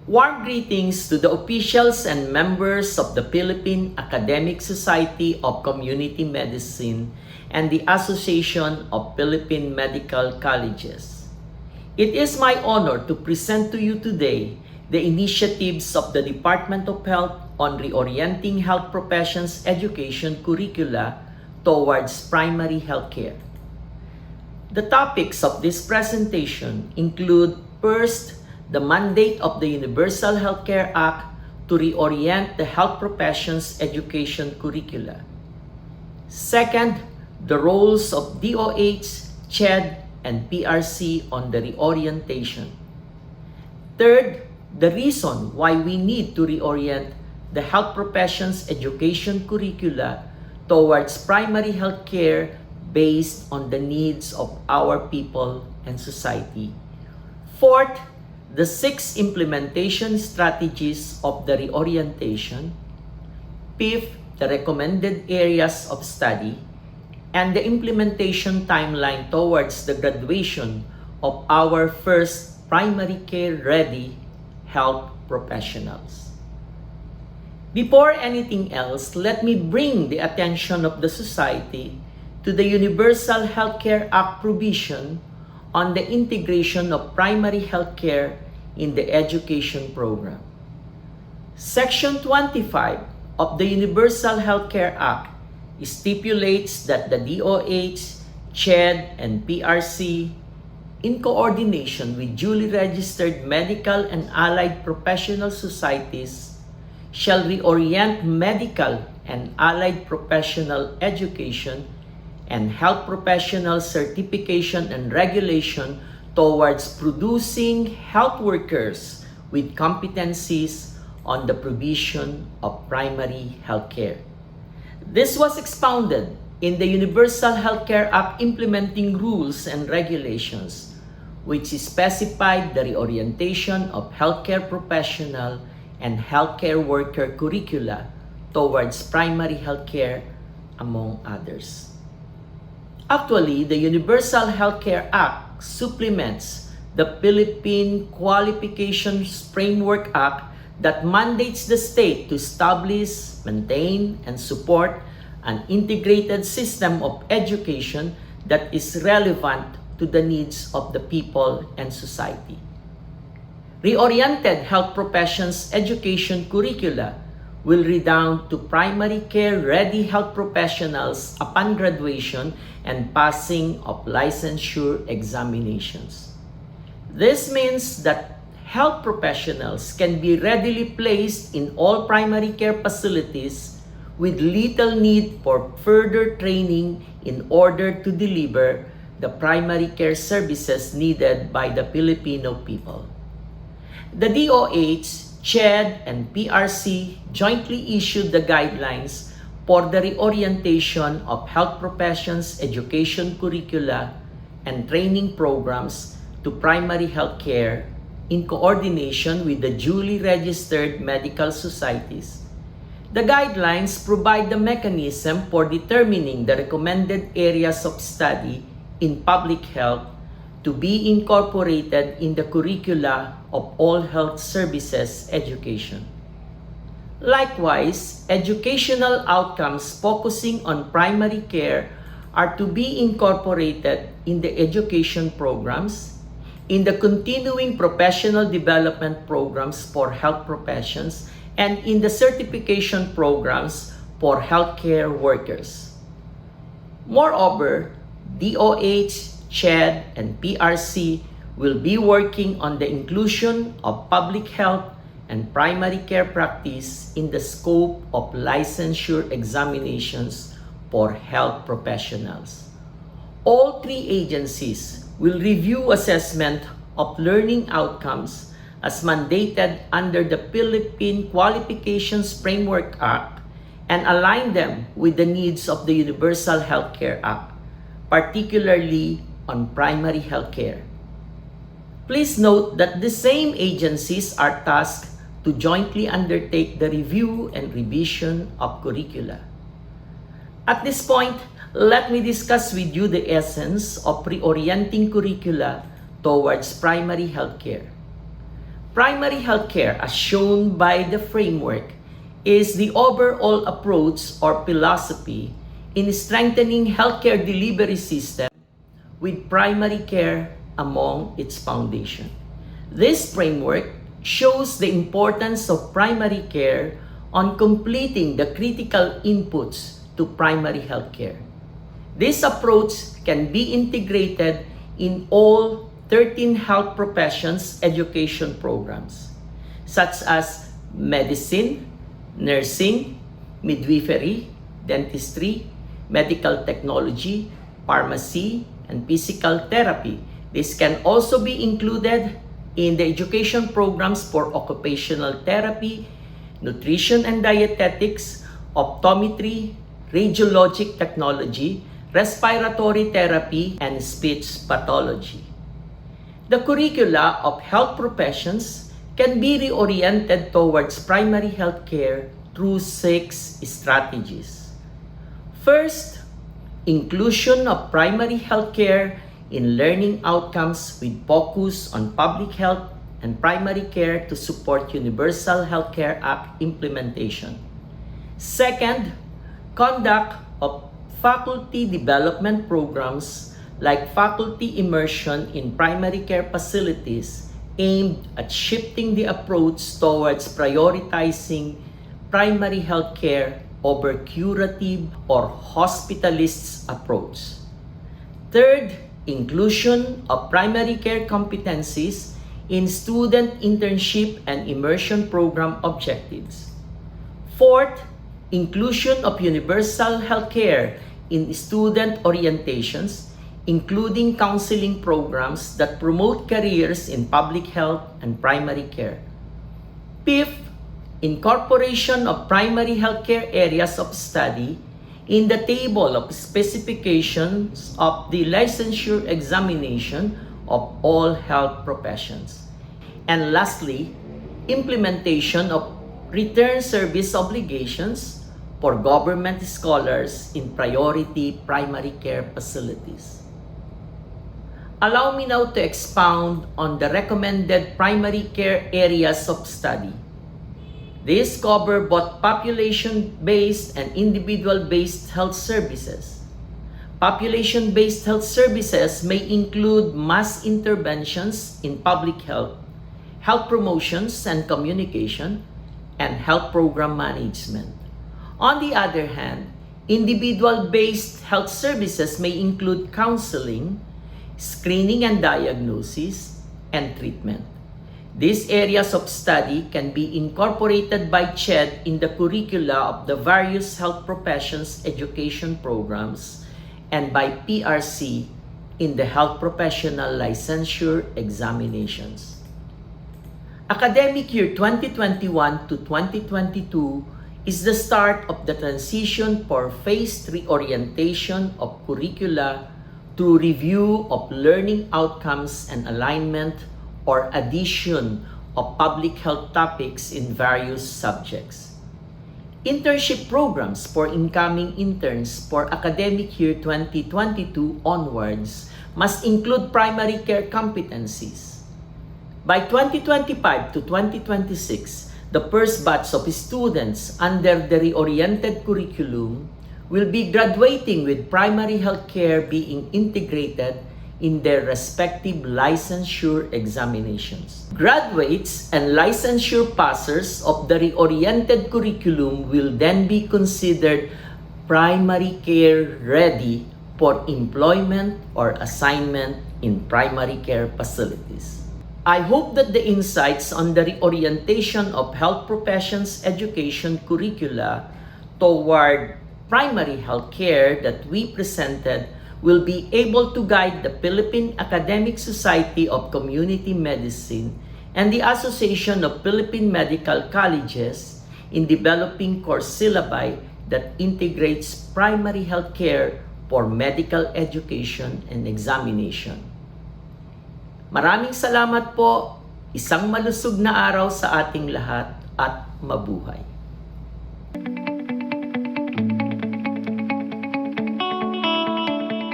Warm greetings to the officials and members of the Philippine Academic Society of Community Medicine and the Association of Philippine Medical Colleges. It is my honor to present to you today the initiatives of the Department of Health on reorienting health professions education curricula towards primary healthcare. The topics of this presentation include, first, the mandate of the Universal Healthcare Act to reorient the health professions education curricula. Second, the roles of DOH, CHED, and PRC on the reorientation. Third, the reason why we need to reorient the health professions education curricula towards primary healthcare based on the needs of our people and society. Fourth, the 6 implementation strategies of the reorientation. Fifth, the recommended areas of study and the implementation timeline towards the graduation of our first primary care ready health professionals. Before anything else, let me bring the attention of the society to the Universal Healthcare Act provision on the integration of primary healthcare in the education program. Section 25 of the Universal Healthcare Act stipulates that the DOH, CHED, and PRC, in coordination with duly registered medical and allied professional societies, shall reorient medical and allied professional education and health professional certification and regulation towards producing health workers with competencies on the provision of primary health care. This was expounded in the Universal Healthcare Act implementing rules and regulations, which specified the reorientation of healthcare professional and healthcare worker curricula towards primary healthcare, among others. Actually, the Universal Healthcare Act supplements the Philippine Qualifications Framework Act that mandates the state to establish, maintain, and support an integrated system of education that is relevant to the needs of the people and society. Reoriented health professions education curricula will redound to primary care ready health professionals upon graduation and passing of licensure examinations. This means that health professionals can be readily placed in all primary care facilities with little need for further training in order to deliver the primary care services needed by the Filipino people. The DOH, CHED, and PRC jointly issued the guidelines for the reorientation of health professions education curricula and training programs to primary health care in coordination with the duly registered medical societies. The guidelines provide the mechanism for determining the recommended areas of study in public health to be incorporated in the curricula of all health services education. Likewise, educational outcomes focusing on primary care are to be incorporated in the education programs, in the continuing professional development programs for health professions, and in the certification programs for healthcare workers. Moreover, DOH, CHED, and PRC will be working on the inclusion of public health and primary care practice in the scope of licensure examinations for health professionals. All 3 agencies will review assessment of learning outcomes as mandated under the Philippine Qualifications Framework Act and align them with the needs of the Universal Healthcare Act, particularly on primary healthcare. Please note that the same agencies are tasked to jointly undertake the review and revision of curricula. At this point, let me discuss with you the essence of reorienting curricula towards primary healthcare. Primary healthcare, as shown by the framework, is the overall approach or philosophy in strengthening healthcare delivery system with primary care among its foundation. This framework shows the importance of primary care on completing the critical inputs to primary healthcare. This approach can be integrated in all 13 health professions education programs, such as medicine, nursing, midwifery, dentistry, medical technology, pharmacy, and physical therapy. This can also be included in the education programs for occupational therapy, nutrition and dietetics, optometry, radiologic technology, respiratory therapy, and speech pathology. The curricula of health professions can be reoriented towards primary health care through 6 strategies. First, inclusion of primary health care in learning outcomes with focus on public health and primary care to support Universal Healthcare Act implementation. Second, conduct of faculty development programs like faculty immersion in primary care facilities aimed at shifting the approach towards prioritizing primary health care over curative or hospitalist approach. Third, inclusion of primary care competencies in student internship and immersion program objectives. Fourth, inclusion of universal healthcare in student orientations, including counseling programs that promote careers in public health and primary care. Fifth, incorporation of primary healthcare areas of study in the table of specifications of the licensure examination of all health professions. And lastly, implementation of return service obligations for government scholars in priority primary care facilities. Allow me now to expound on the recommended primary care areas of study. These cover both population-based and individual-based health services. Population-based health services may include mass interventions in public health, health promotions and communication, and health program management. On the other hand, individual-based health services may include counseling, screening and diagnosis, and treatment. These areas of study can be incorporated by CHED in the curricula of the various health professions education programs and by PRC in the health professional licensure examinations. Academic year 2021 to 2022 is the start of the transition for phased reorientation of curricula through review of learning outcomes and alignment or addition of public health topics in various subjects. Internship programs for incoming interns for academic year 2022 onwards must include primary care competencies. By 2025 to 2026, the first batch of students under the reoriented curriculum will be graduating with primary health care being integrated in their respective licensure examinations. Graduates and licensure passers of the reoriented curriculum will then be considered primary care ready for employment or assignment in primary care facilities. I hope that the insights on the reorientation of health professions education curricula toward primary health care that we presented will be able to guide the Philippine Academic Society of Community Medicine and the Association of Philippine Medical Colleges in developing course syllabi that integrates primary health care for medical education and examination. Maraming salamat po, isang malusog na araw sa ating lahat at mabuhay.